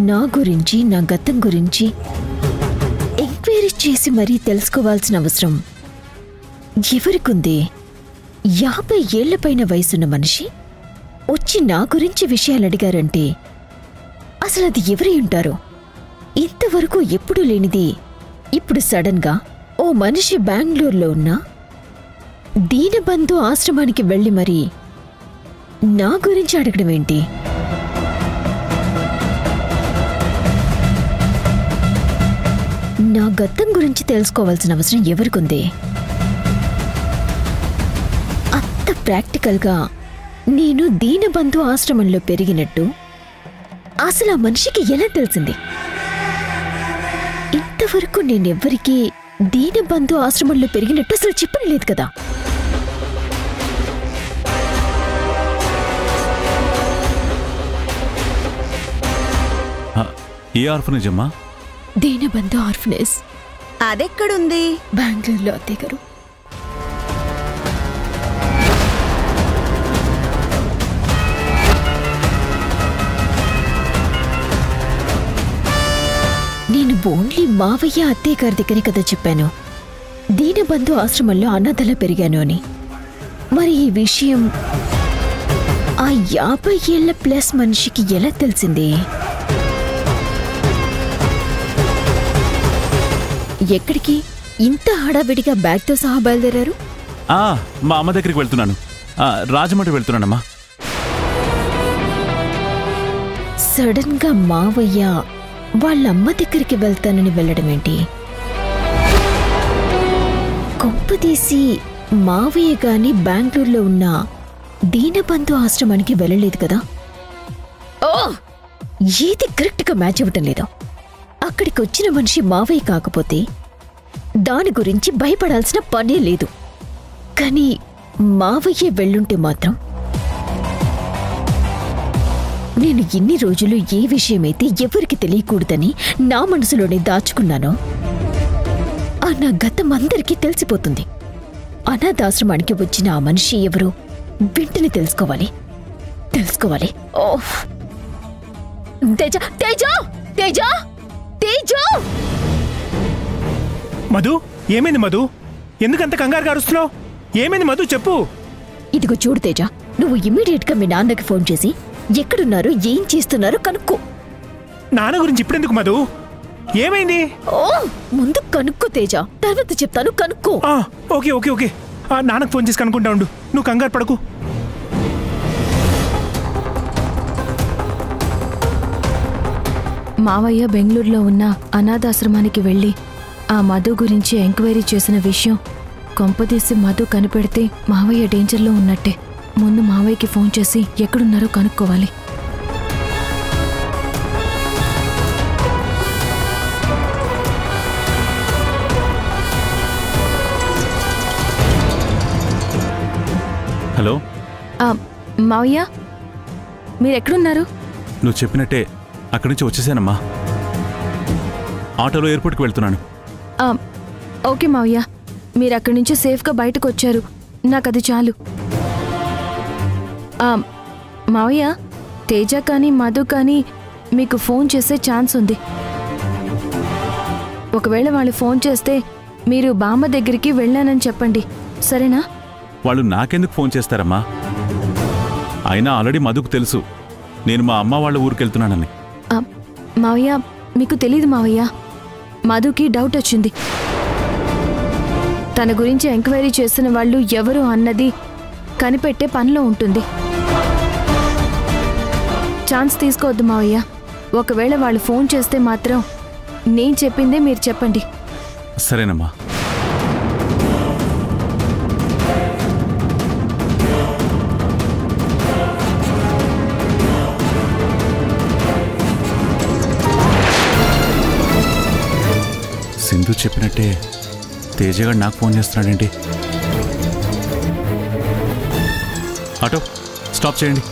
నా గురించి నా గతం గురించి ఎంక్వైరీ చేసి మరీ తెలుసుకోవాల్సిన అవసరం ఎవరికుంది? 50 ఏళ్ల పైన వయసున్న మనిషి వచ్చి నా గురించి విషయాలు అడిగారంటే అసలు అది ఎవరై ఉంటారు? ఇంతవరకు ఎప్పుడూ లేనిది ఇప్పుడు సడన్ గా ఓ మనిషి బెంగళూరులో ఉన్న దీనబంధు ఆశ్రమానికి వెళ్లి మరి నా గురించి అడగడం ఏంటి? నా గతం గురించి తెలుసుకోవాల్సిన అవసరం ఎవరికుంది? అంత ప్రాక్టికల్గా నేను దీనబంధు ఆశ్రమంలో పెరిగినట్టు అసలు ఆ మనిషికి ఎలా తెలిసింది? ఇంతవరకు నేనెవ్వరికీ దీనబంధు ఆశ్రమంలో పెరిగినట్టు అసలు చెప్పని లేదు కదా. ఏ ఆర్ఫనేజ్ అమ్మా? దీనబంధు ఆర్ఫనేజ్. అదెక్కడుంది? బెంగళూరులో అత్తయ్య గారు. నేను ఓన్లీ మావయ్య అత్తయ్య గారి దగ్గరే కదా చెప్పాను దీనబంధు ఆశ్రమంలో అనాథలా పెరిగాను అని. మరి ఈ విషయం ఆ 50 ఏళ్ల ప్లస్ మనిషికి ఎలా తెలిసింది? ఎక్కడికి ఇంత హడావిడిగా బ్యాగ్తో సహా బయలుదేరారు? మా అమ్మ దగ్గరికి వెళ్తున్నాను. రాజమండ్రి వెళ్తున్నానమ్మా. సడన్ గా మావయ్య వాళ్ళమ్మ దగ్గరికి వెళ్తానని వెళ్ళడం ఏంటి? కొంపదీసి మావయ్య గాని బెంగళూరులో ఉన్న దీనబంధు ఆశ్రమానికి వెళ్ళలేదు కదా? ఓ, ఏది కరెక్ట్ గా మ్యాచ్ అవ్వటం లేదు. అక్కడికి వచ్చిన మనిషి మావయ్య కాకపోతే దాని గురించి భయపడాల్సిన పనే లేదు. కానీ మావయ్య వెళ్ళుంటే మాత్రం నేను ఇన్ని రోజులు ఏ విషయమైతే ఎవరికి తెలియకూడదని నా మనసులోనే దాచుకున్నానో ఆ నా గతం అందరికీ తెలిసిపోతుంది. అనాథాశ్రమానికి వచ్చిన ఆ మనిషి ఎవరు వెంటనే తెలుసుకోవాలి. ఓహ్, తేజ తేజ తేజ తేజ! మధు, ఏమైంది మధు? ఎందుకంత కంగారుగా అరుస్తున్నావు? ఏమైంది మధు, చెప్పు. ఇదిగో చూడు తేజ, నువ్వు ఇమ్మీడియట్ గా మీ నాన్నకి ఫోన్ చేసి ఎక్కడున్నారో ఏం చేస్తున్నారో కనుక్కో. నాన్న గురించి ఇప్పుడెందుకు మధు? ఏమైంది? ఓ, ముందు కనుక్కో తేజ, తర్వాత చెప్తాను, కనుక్కో. ఓకే ఓకే ఓకే నాన్నకు ఫోన్ చేసి కనుక్కుంటా ఉండు, నువ్వు కంగారు పడకు. మావయ్య బెంగళూరులో ఉన్న అనాథాశ్రమానికి వెళ్ళి ఆ మధు గురించి ఎంక్వైరీ చేసిన విషయం కొంపదీసి మధు కనిపెడితే మావయ్య డేంజర్లో ఉన్నట్టే. ముందు మావయ్యకి ఫోన్ చేసి ఎక్కడున్నారో కనుక్కోవాలి. హలో మావయ్య, మీరెక్కడున్నారు? నువ్వు చెప్పినట్టే అక్కడి నుంచి వచ్చేసానమ్మా. ఆటోలో ఎయిర్పోర్ట్కి వెళ్తున్నాను. ఓకే మావయ్య, మీరు అక్కడి నుంచి సేఫ్గా బయటకు వచ్చారు, నాకు అది చాలు. మావయ్య, తేజ కానీ మధు కానీ మీకు ఫోన్ చేసే ఛాన్స్ ఉంది. ఒకవేళ వాళ్ళు ఫోన్ చేస్తే మీరు బామ్మ దగ్గరికి వెళ్ళానని చెప్పండి, సరేనా? వాళ్ళు నాకెందుకు ఫోన్ చేస్తారమ్మా? అయినా ఆల్రెడీ మధుకు తెలుసు నేను మా అమ్మ వాళ్ళ ఊరికెళ్తున్నానని. మావయ్య, మీకు తెలీదు మావయ్య, మధుకి డౌట్ వచ్చింది. తన గురించి ఎంక్వైరీ చేసిన వాళ్ళు ఎవరు అన్నది కనిపెట్టే పనిలో ఉంటుంది. ఛాన్స్ తీసుకోవద్దు మావయ్య. ఒకవేళ వాళ్ళు ఫోన్ చేస్తే మాత్రం నేను చెప్పిందే మీరు చెప్పండి. సరేనమ్మా. సింధు చెప్పినట్టే తేజగాడు నాకు ఫోన్ చేస్తున్నాడేంటి? ఆటో స్టాప్ చేయండి.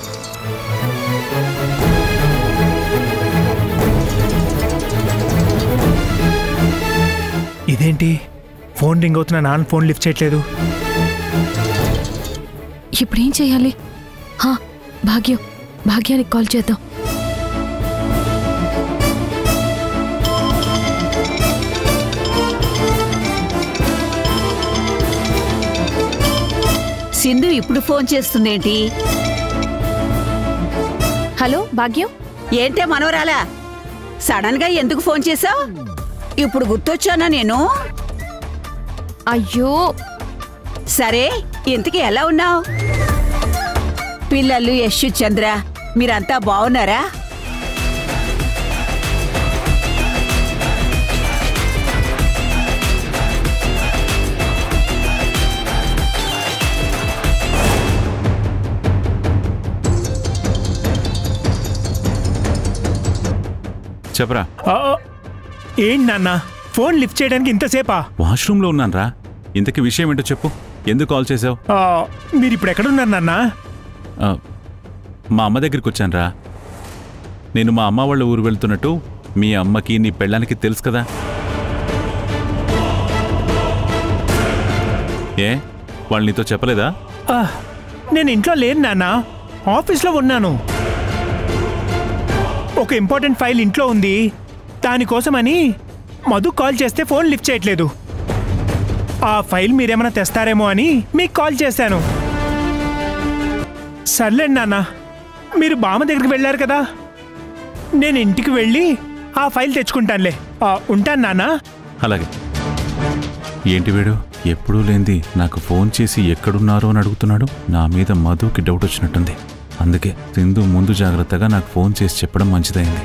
ఇదేంటి ఫోన్ రింగ్ అవుతున్నా నాన్న ఫోన్ లిఫ్ట్ చేయట్లేదు? ఇప్పుడేం చేయాలి? భాగ్యానికి కాల్ చేద్దాం. సింధు ఇప్పుడు ఫోన్ చేస్తుందేంటి? హలో భాగ్యం, ఏంటే మనవరాలా, సడన్ గా ఎందుకు ఫోన్ చేసావు? ఇప్పుడు గుర్తొచ్చానా నేను? అయ్యో సరే, ఇంతకీ ఎలా ఉన్నావు? పిల్లలు యశు చంద్ర మీరంతా బాగున్నారా? చెప్పరా. ఏంటి నాన్న ఫోన్ లిఫ్ట్ చేయడానికి ఇంతసేపా? వాష్రూమ్లో ఉన్నానరా. ఇంతకీ విషయం ఏంటో చెప్పు. ఎందుకు కాల్ చేసావు? మీరు ఇప్పుడు ఎక్కడున్నారు నాన్న? మా అమ్మ దగ్గరికి వచ్చానురా. నేను మా అమ్మ వాళ్ళ ఊరు వెళ్తున్నట్టు మీ అమ్మకి నీ పెళ్ళానికి తెలుసు కదా. ఏ వాళ్ళు నీతో చెప్పలేదా? నేను ఇంట్లో లేను నాన్న, ఆఫీస్లో ఉన్నాను. ఒక ఇంపార్టెంట్ ఫైల్ ఇంట్లో ఉంది, దానికోసమని మధు కాల్ చేస్తే ఫోన్ లిఫ్ట్ చేయట్లేదు. ఆ ఫైల్ మీరేమైనా తెస్తారేమో అని మీకు కాల్ చేశాను. సర్లేండి నాన్న, మీరు బామ్మ దగ్గరికి వెళ్ళారు కదా, నేను ఇంటికి వెళ్ళి ఆ ఫైల్ తెచ్చుకుంటానులే. ఉంటాను నాన్న. అలాగే. ఏంటి వీడు ఎప్పుడూ లేంది నాకు ఫోన్ చేసి ఎక్కడున్నారో అని అడుగుతున్నాడు. నా మీద మధుకి డౌట్ వచ్చినట్టుంది. అందుకే సింధు ముందు జాగ్రత్తగా నాకు ఫోన్ చేసి చెప్పడం మంచిదైంది.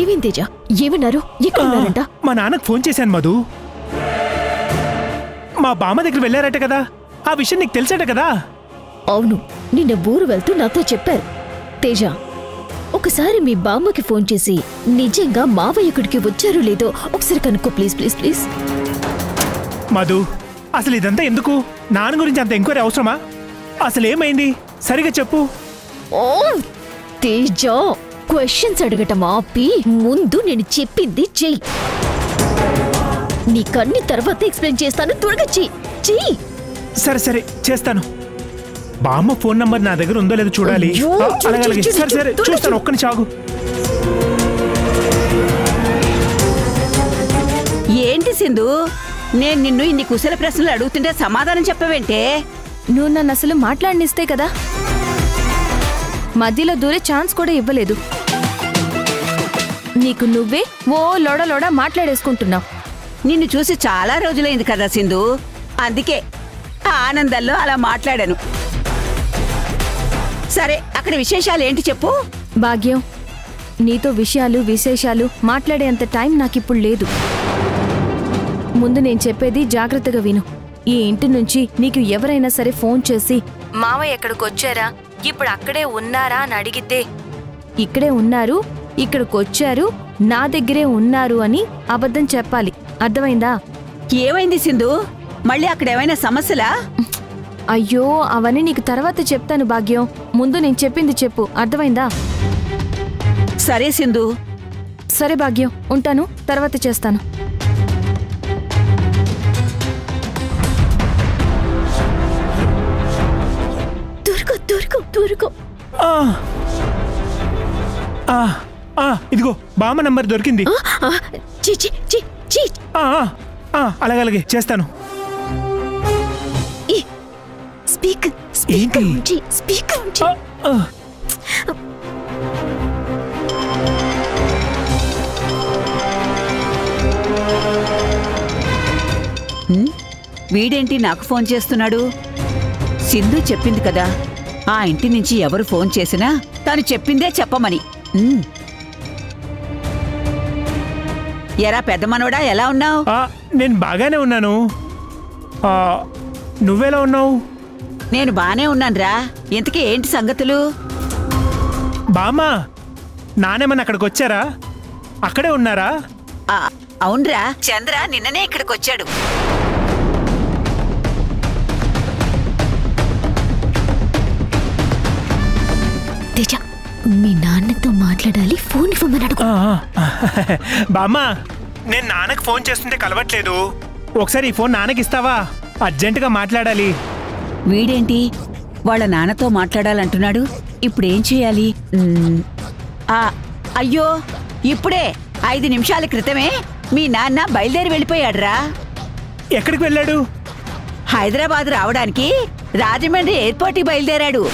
ఏమేం తేజ, ఏమన్నారు? ఎక్కడున్నారంట? మా నాన్నకు ఫోన్ చేశాను మధు. మా బామ్మ దగ్గర వెళ్ళారట కదా, ఆ విషయం నీకు తెలిసాట కదా? అవును, నిన్న ఊరు వెళ్తూ నాతో చెప్పారు. తేజ, ఒకసారి మీ బామ్మకి ఫోన్ చేసి నిజంగా మావయ్య ఇక్కడికి వచ్చారో లేదో ఒకసారి కనుక్కో ప్లీజ్ ప్లీజ్ ప్లీజ్. మధు, అసలు ఇదంతా ఎందుకు? నాన్న గురించి అంత ఎంక్వైరీ అవసరమా? అసలు ఏమైంది సరిగా చెప్పు. ఓ తేజ, క్వశ్చన్స్ అడగటం ఆపి ముందు నేను చెప్పింది చెయ్యి. నీకన్ని తర్వాత ఎక్స్ప్లెయిన్ చేస్తాను, త్వరగా చెయ్యి. సరే సరే చేస్తాను. బామ్మ ఫోన్ నంబర్ నా దగ్గర ఉందో లేదో చూడాలి. అలాగే సరే సరే చూస్తాను, ఒక్కని చాగు. ఏంటి సింధు, నేను నిన్ను ఇన్ని కుశల ప్రశ్నలు అడుగుతుంటే సమాధానం చెప్పవేంటే? నువ్వు నన్ను అసలు మాట్లాడనిస్తే కదా, మధ్యలో దూరే ఛాన్స్ కూడా ఇవ్వలేదు. నీకు నువ్వే ఓ లోడ మాట్లాడేసుకుంటున్నావు. నిన్ను చూసి చాలా రోజులైంది కదా సింధు, అందుకే ఆ ఆనందంలో అలా మాట్లాడాను. సరే, అక్కడ విశేషాలు ఏంటి చెప్పు. భాగ్యం, నీతో విశేషాలు మాట్లాడేంత టైం నాకిప్పుడు లేదు. ముందు నేను చెప్పేది జాగ్రత్తగా విను. ఈ ఇంటి నుంచి నీకు ఎవరైనా సరే ఫోన్ చేసి మావయ్య ఎక్కడికొచ్చారా, ఇప్పుడు అక్కడే ఉన్నారా అని అడిగితే ఇక్కడే ఉన్నారు, ఇక్కడికొచ్చారు, నా దగ్గరే ఉన్నారు అని అబద్ధం చెప్పాలి. అర్థమైందా? ఏమైంది సింధు, మళ్ళీ అక్కడేమైనా సమస్యలా? అయ్యో, అవన్నీ నీకు తర్వాత చెప్తాను భాగ్యం. ముందు నేను చెప్పింది చెప్పు, అర్థమైందా? సరే సింధు. సరే భాగ్యం, ఉంటాను, తర్వాత చేస్తాను. దొరుకు. ఇదిగో బామ్మ నంబర్ దొరికింది. అలాగే చేస్తాను. వీడేంటి నాకు ఫోన్ చేస్తున్నాడు? సింధు చెప్పింది కదా, ఆ ఇంటి నుంచి ఎవరు ఫోన్ చేసినా తను చెప్పిందే చెప్పమని. ఎరా పెద్ద మనవడా, ఎలా ఉన్నావు? నేను బాగానే ఉన్నాను. నువ్వెలా ఉన్నావు? నేను బానే ఉన్నానురా. ఇంతకీ ఏంటి సంగతులు? బామ్మా, నానేమన్నా అక్కడికి వచ్చారా? అక్కడే ఉన్నారా? అవునరా, చంద్ర నిన్ననే ఇక్కడికి వచ్చాడు. తేజ, మీ నాన్నతో మాట్లాడాలి, ఫోన్ ఇవ్వమని అడుగు. బామ్మా, నేను నాన్నకు ఫోన్ చేస్తుంటే కలవట్లేదు. ఒకసారి ఈ ఫోన్ నాన్నకి ఇస్తావా? అర్జెంటుగా మాట్లాడాలి. వీడేంటి వాళ్ళ నాన్నతో మాట్లాడాలంటున్నాడు? ఇప్పుడేం చేయాలి? అయ్యో, ఇప్పుడే 5 నిమిషాల క్రితమే మీ నాన్న బయలుదేరి వెళ్ళిపోయాడురా. ఎక్కడికి వెళ్ళాడు? హైదరాబాద్ రావడానికి రాజమండ్రి ఎయిర్పోర్ట్కి బయలుదేరాడు.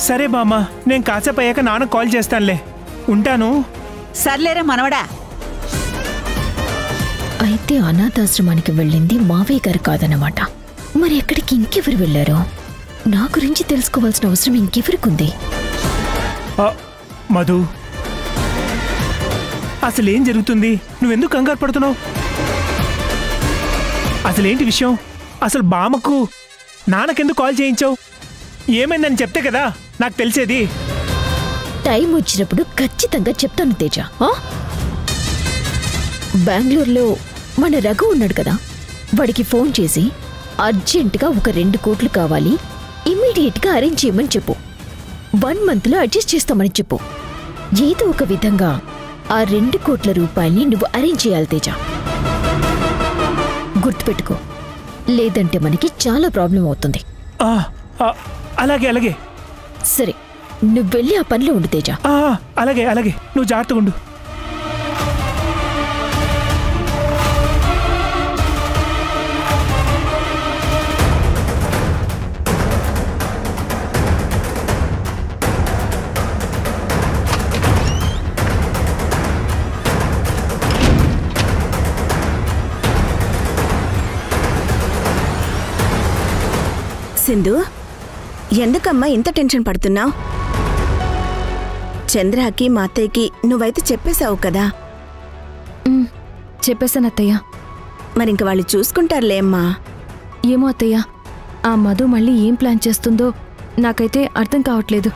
సరే బామ్మ, నేను కాసేపు అయ్యాక నాన్న కాల్ చేస్తానులే. ఉంటాను. సర్లేరా మనవడా. అయితే అనాథాశ్రమానికి వెళ్ళింది మావయ్య గారు కాదన్నమాట. మరి ఎక్కడికి ఇంకెవరు వెళ్ళారో? నా గురించి తెలుసుకోవాల్సిన అవసరం ఇంకెవరికుంది? మధు, అసలేం జరుగుతుంది? నువ్వెందుకు కంగారు పడుతున్నావు? అసలేంటి విషయం? అసలు బామ్మకు నాన్నకెందుకు కాల్ చేయించావు? ఏమైందని చెప్తే కదా నాకు తెలిసేది. టైం వచ్చినప్పుడు ఖచ్చితంగా చెప్తాను తేజ. బెంగళూరులో మన రఘు ఉన్నాడు కదా, వాడికి ఫోన్ చేసి అర్జెంటుగా ఒక 2 కోట్లు కావాలి, ఇమ్మీడియట్గా అరేంజ్ చేయమని చెప్పు. 1 మంత్లో అడ్జస్ట్ చేస్తామని చెప్పు. ఏదో ఒక విధంగా ఆ 2 కోట్ల రూపాయల్ని నువ్వు అరేంజ్ చేయాలి తేజ. గుర్తుపెట్టుకో, లేదంటే మనకి చాలా ప్రాబ్లం అవుతుంది. అలాగే అలాగే. సరే, నువ్వు వెళ్ళి ఆ పనిలో ఉండు తేజ. అలాగే అలాగే, నువ్వు జాగ్రత్తగా ఉండు. సింధు, ఎందుకమ్మా ఇంత టెన్షన్ పడుతున్నావు? చంద్రకి మా అత్తయ్యకి నువ్వైతే చెప్పేశావు కదా. చెప్పేశాను అత్తయ్య. మరింక వాళ్ళు చూసుకుంటారులే అమ్మా. ఏమో అత్తయ్య, ఆ మధు మళ్ళీ ఏం ప్లాన్ చేస్తుందో నాకైతే అర్థం కావట్లేదు.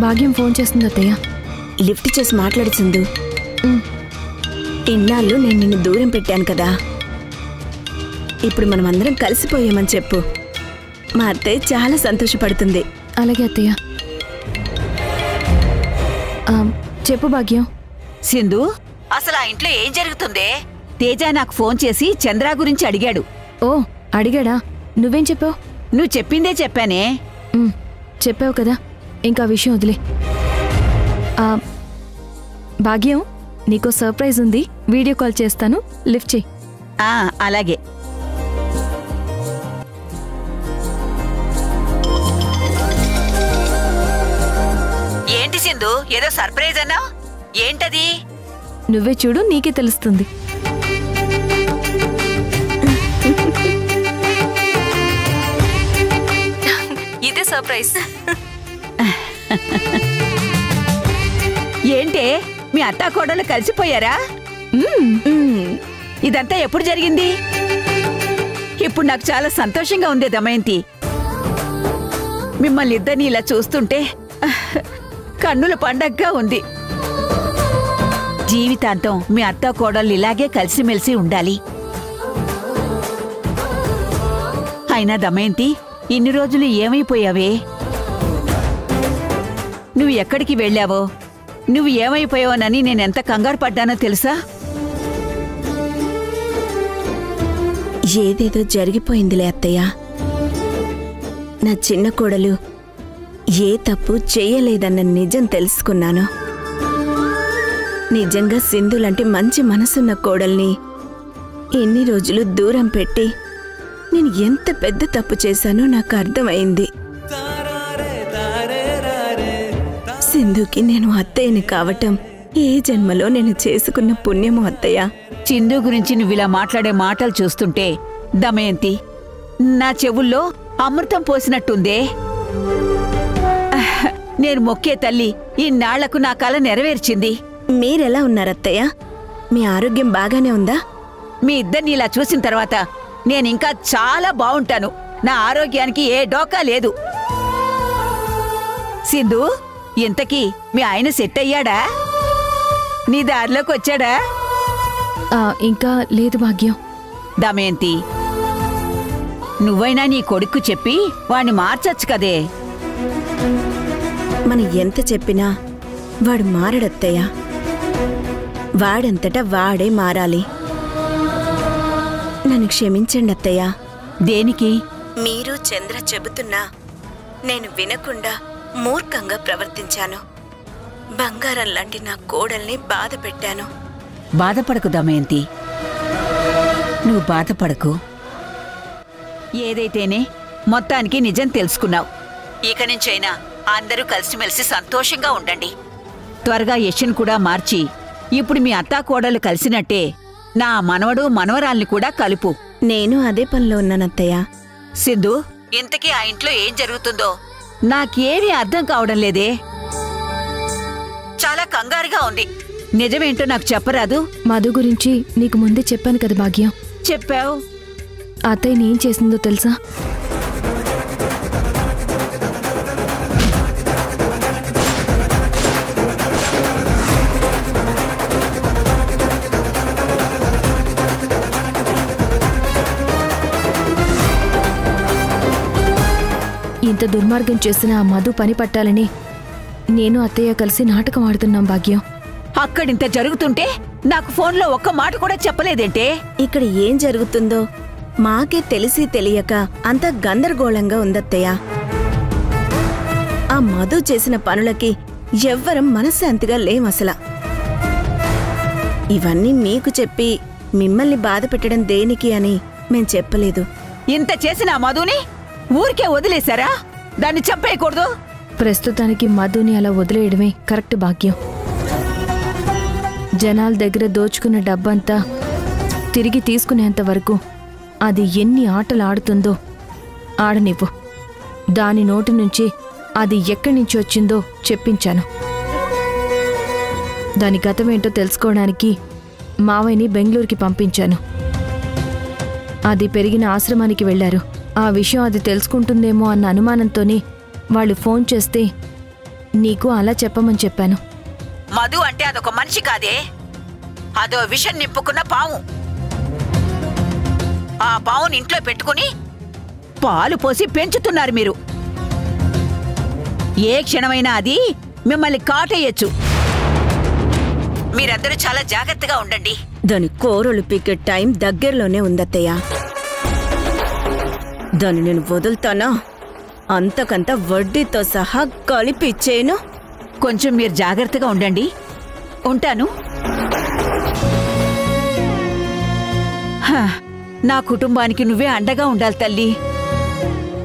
భాగ్యం ఫోన్ చేస్తుంది అత్తయ్య. లిఫ్ట్ చేసి మాట్లాడు సింధు. ఇన్నాళ్ళు నేను నిన్ను దూరం పెట్టాను కదా, ఇప్పుడు మనం అందరం కలిసిపోయామని చెప్పు. మా అత్తయ్య చాలా సంతోషపడుతుంది. అలాగే అత్తయ్య. చెప్పు భాగ్యం. సింధు, అసలు ఆ ఇంట్లో ఏం జరుగుతుందే? తేజ నాకు ఫోన్ చేసి చంద్ర గురించి అడిగాడు. ఓ, అడిగాడా? నువ్వేం చెప్పావు? నువ్వు చెప్పిందే చెప్పానే. చెప్పావు కదా, ఇంకా విషయం వదిలే. భాగ్యం, నీకో సర్ప్రైజ్ ఉంది, వీడియో కాల్ చేస్తాను, లిఫ్ట్ చెయ్యి. అలాగే. ఏంటి సింధు, ఏదో సర్ప్రైజ్ అన్నావు? ఏంటది? నువ్వే చూడు, నీకే తెలుస్తుంది. ఇదే సర్ప్రైజ్. ఏంటే, మీ అత్తా కోడలు కలిసిపోయారా? ఇదంతా ఎప్పుడు జరిగింది? ఇప్పుడు నాకు చాలా సంతోషంగా ఉంది దమయంతి. మిమ్మల్ని ఇద్దరిని ఇలా చూస్తుంటే కన్నుల పండగగా ఉంది. జీవితాంతం మీ అత్తా కోడళ్ళు ఇలాగే కలిసిమెలిసి ఉండాలి. అయినా దమయంతి, ఇన్ని రోజులు ఏమైపోయావే? నువ్వు ఎక్కడికి వెళ్ళావో, నువ్వు ఏమైపోయావోనని నేనెంత కంగారు పడ్డానో తెలుసా? ఏదేదో జరిగిపోయిందిలే అత్తయ్య. నా చిన్న కోడలు ఏ తప్పు చేయలేదన్న నిజం తెలుసుకున్నాను. నిజంగా సింధులాంటి మంచి మనసున్న కోడల్ని ఎన్ని రోజులు దూరం పెట్టి నేను ఎంత పెద్ద తప్పు చేశానో నాకు అర్థమైంది. సింధుకి నేను అత్తయ్యని కావటం ఏ జన్మలో నేను చేసుకున్న పుణ్యము అత్తయ్య. చిందు గురించి నువ్విలా మాట్లాడే మాటలు చూస్తుంటే దమయంతి, నా చెవుల్లో అమృతం పోసినట్టుందే. నేను మొక్కే తల్లి ఇన్నాళ్లకు నా కల నెరవేర్చింది. మీరెలా ఉన్నారత్తయ్య? మీ ఆరోగ్యం బాగానే ఉందా? మీ ఇద్దరిని ఇలా చూసిన తర్వాత నేనింకా చాలా బావుంటాను. నా ఆరోగ్యానికి ఏ డోకా లేదు. సింధు, ఇంతకీ మీ ఆయన సెట్ అయ్యాడా? నీ దారిలోకి వచ్చాడా? ఇంకా లేదు భాగ్యం. దమయంతి, నువ్వైనా నీ కొడుక్కు చెప్పి వాణ్ణి మార్చచ్చు కదే. మనం ఎంత చెప్పినా వాడు మారడత్తయ్య. వాడంతటా వాడే మారాలి. నన్ను క్షమించండి అత్తయ్య. దేనికి? మీరు చంద్ర చెబుతున్నా నేను వినకుండా మూర్ఖంగా ప్రవర్తించాను. బంగారం లాంటి నా కోడల్ని బాధ పెట్టాను. బాధపడకు దమయంతి, నువ్వు బాధపడకు. ఏదైతేనే మొత్తానికి నిజం తెలుసుకున్నావు. ఇక నుంచైనా అందరూ కలిసిమెలిసి సంతోషంగా ఉండండి. త్వరగా యశ్ని కూడా మార్చి ఇప్పుడు మీ అత్తా కోడలు కలిసినట్టే నా మనవడు మనవరాల్ని కూడా కలుపు. నేను అదే పనిలో ఉన్నానత్తయ్య. సింధు, ఇంతకీ ఆ ఇంట్లో ఏం జరుగుతుందో నాకేమీ అర్థం కావడం లేదే. చాలా కంగారుగా ఉంది. నిజమేంటో నాకు చెప్పరాదు? మధు గురించి నీకు ముందే చెప్పాను కదా భాగ్యం. చెప్పావు. అత్తయ్య ఏం చేసిందో తెలుసా? ఇంత దుర్మార్గం చేసిన ఆ మధు పని పట్టాలని నేను అత్తయ్య కలిసి నాటకం ఆడుతున్నాం భాగ్యం. అక్కడింత జరుగుతుంటే నాకు ఫోన్లో ఒక్క మాట కూడా చెప్పలేదేంటే? ఇక్కడ ఏం జరుగుతుందో మాకే తెలిసి తెలియక అంత గందరగోళంగా ఉందత్తయ్య. ఆ మధు చేసిన పనులకి ఎవ్వరం మనశ్శాంతిగా లేమసల. ఇవన్నీ మీకు చెప్పి మిమ్మల్ని బాధ పెట్టడం దేనికి అని మేం చెప్పలేదు. ఇంత చేసిన ఆ మధుని ఊరికే వదిలేశారా? దాన్ని చంపేయకూడదు. ప్రస్తుతానికి మధుని అలా వదిలేయడమే కరెక్ట్ భాగ్యం. జనాల దగ్గర దోచుకున్న డబ్బంతా తిరిగి తీసుకునేంత వరకు అది ఎన్ని ఆటలు ఆడుతుందో ఆడనివ్వు. దాని నోటి నుంచి అది ఎక్కడి నుంచి వచ్చిందో చెప్పించాను. దాని గతమేంటో తెలుసుకోవడానికి మావయ్యని బెంగళూరుకి పంపించాను. అది పెరిగిన ఆశ్రమానికి వెళ్లారు. ఆ విషయం అది తెలుసుకుంటుందేమో అన్న అనుమానంతోనే వాళ్ళు ఫోన్ చేస్తే నీకు అలా చెప్పమని చెప్పాను. మధు అంటే అదొక మనిషి కాదే, అదో విషం నింపుకున్న పాము. ఆ పావుని ఇంట్లో పెట్టుకుని పాలు పోసి పెంచుతున్నారు మీరు. ఏ క్షణమైనా అది మిమ్మల్ని కాటేయచ్చు. మీరందరూ చాలా జాగ్రత్తగా ఉండండి. దాని కోరలు పీకే టైం దగ్గరలోనే ఉందత్తయ్య. దాన్ని నేను వదులుతానా అంతకంత వడ్డీతో సహా కలిపి ఇచ్చేను. కొంచెం మీరు జాగ్రత్తగా ఉండండి. ఉంటాను. నా కుటుంబానికి నువ్వే అండగా ఉండాలి తల్లి.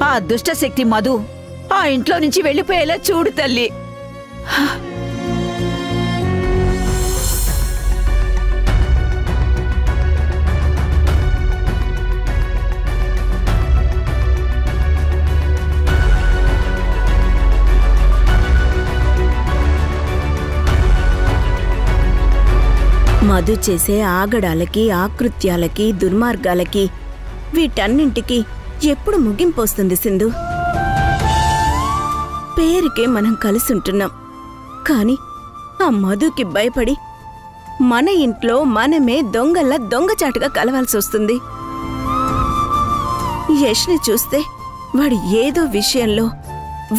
ఆ దుష్టశక్తి మధు ఆ ఇంట్లో నుంచి వెళ్ళిపోయేలా చూడు తల్లి. మధు చేసే ఆగడాలకి, ఆకృత్యాలకి, దుర్మార్గాలకి వీటన్నింటికి ఎప్పుడు ముగింపొస్తుంది సింధు? పేరుకే మనం కలిసుంటున్నాం, కాని ఆ మధుకి భయపడి మన ఇంట్లో మనమే దొంగల్లా దొంగచాటుగా కలవాల్సొస్తుంది. యష్ని చూస్తే వాడు ఏదో విషయంలో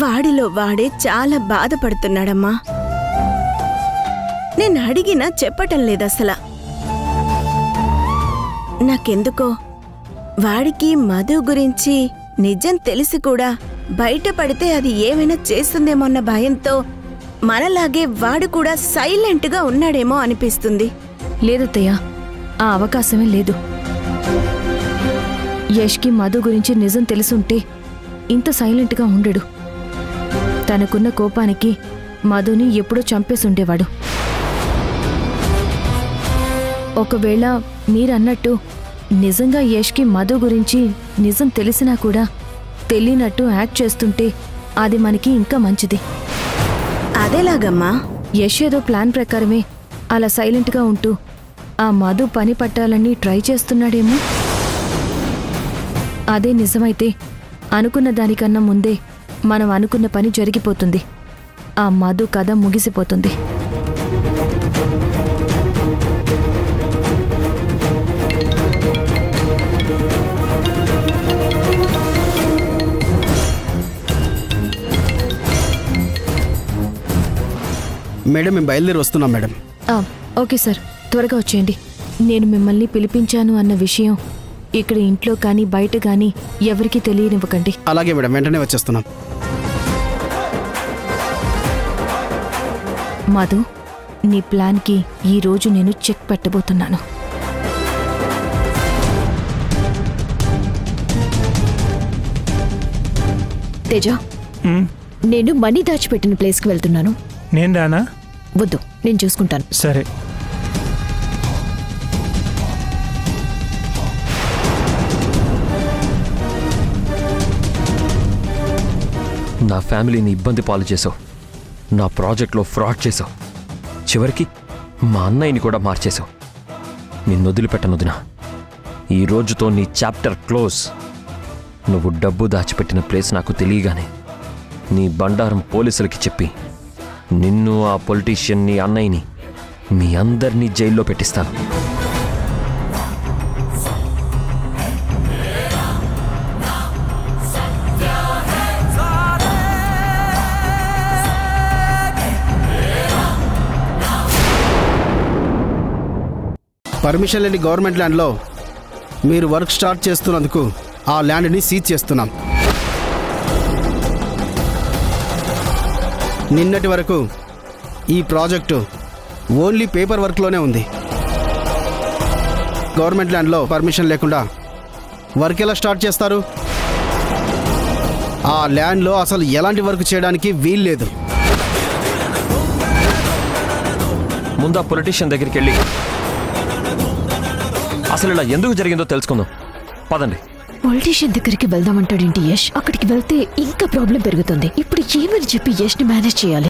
వాడిలో వాడే చాలా బాధపడుతున్నాడమ్మా. నేను అడిగినా చెప్పటం లేదసలా. నాకెందుకో వాడికి మధు గురించి నిజం తెలిసి కూడా బయటపడితే అది ఏమైనా చేస్తుందేమోన్న భయంతో మనలాగే వాడు కూడా సైలెంట్గా ఉన్నాడేమో అనిపిస్తుంది. లేదత్తయ్య, ఆ అవకాశమే లేదు. యష్కి మధు గురించి నిజం తెలుసుంటే ఇంత సైలెంట్గా ఉండడు. తనకున్న కోపానికి మధుని ఎప్పుడో చంపేసుండేవాడు. ఒకవేళ మీరన్నట్టు నిజంగా యష్కి మధు గురించి నిజం తెలిసినా కూడా తెలియనట్టు యాక్ట్ చేస్తుంటే అది మనకి ఇంకా మంచిది. అదేలాగమ్మా? యష్ ఏదో ప్లాన్ ప్రకారమే అలా సైలెంట్గా ఉంటూ ఆ మధు పని పట్టాలని ట్రై చేస్తున్నాడేమో. అదే నిజమైతే అనుకున్న దానికన్నా ముందే మనం అనుకున్న పని జరిగిపోతుంది. ఆ మధు కథ ముగిసిపోతుంది. మేడం, మేము బయలుదేరి వస్తున్నాం మేడం. ఓకే సార్, త్వరగా వచ్చేయండి. నేను మిమ్మల్ని పిలిపించాను అన్న విషయం ఇక్కడ ఇంట్లో కానీ బయట కానీ ఎవరికీ తెలియనివ్వకండి. అలాగే మేడం, వెంటనే వచ్చేస్తున్నాం. మధు, నీ ప్లాన్కి ఈ రోజు నేను చెక్ పెట్టబోతున్నాను. తేజ, నేను మనీ దాచిపెట్టిన ప్లేస్కి వెళ్తున్నాను. నేను రానా? వద్దు, నేను చూసుకుంటాను. సరే. నా ఫ్యామిలీని ఇబ్బంది పాలు చేసావు, నా ప్రాజెక్ట్లో ఫ్రాడ్ చేసావు, చివరికి మా అన్నయ్యని కూడా మార్చేశావు. నిన్ను వదిలిపెట్టనొదినా. ఈ రోజుతో నీ చాప్టర్ క్లోజ్. నువ్వు డబ్బు దాచిపెట్టిన ప్లేస్ నాకు తెలియగానే నీ బండారం పోలీసులకి చెప్పి నిన్ను, ఆ పొలిటీషియన్, నీ అన్నయ్యని, మీ అందరినీ జైల్లో పెట్టిస్తాను. పర్మిషన్ లేని గవర్నమెంట్ ల్యాండ్లో మీరు వర్క్ స్టార్ట్ చేస్తున్నందుకు ఆ ల్యాండ్ని సీజ్ చేస్తున్నాం. నిన్నటి వరకు ఈ ప్రాజెక్టు ఓన్లీ పేపర్ వర్క్లోనే ఉంది. గవర్నమెంట్ ల్యాండ్లో పర్మిషన్ లేకుండా వర్క్ ఎలా స్టార్ట్ చేస్తారు? ఆ ల్యాండ్లో అసలు ఎలాంటి వర్క్ చేయడానికి వీల్లేదు. ముందు ఆ పొలిటీషియన్ దగ్గరికి వెళ్ళి అసలు ఇలా ఎందుకు జరిగిందో తెలుసుకుందాం. పదండి. పొలిటీషియన్ దగ్గరికి వెళ్దామంటాడేంటి యష్? అక్కడికి వెళ్తే ఇంకా ప్రాబ్లం పెరుగుతుంది. ఇప్పుడు ఏమని చెప్పి యష్ని మేనేజ్ చేయాలి?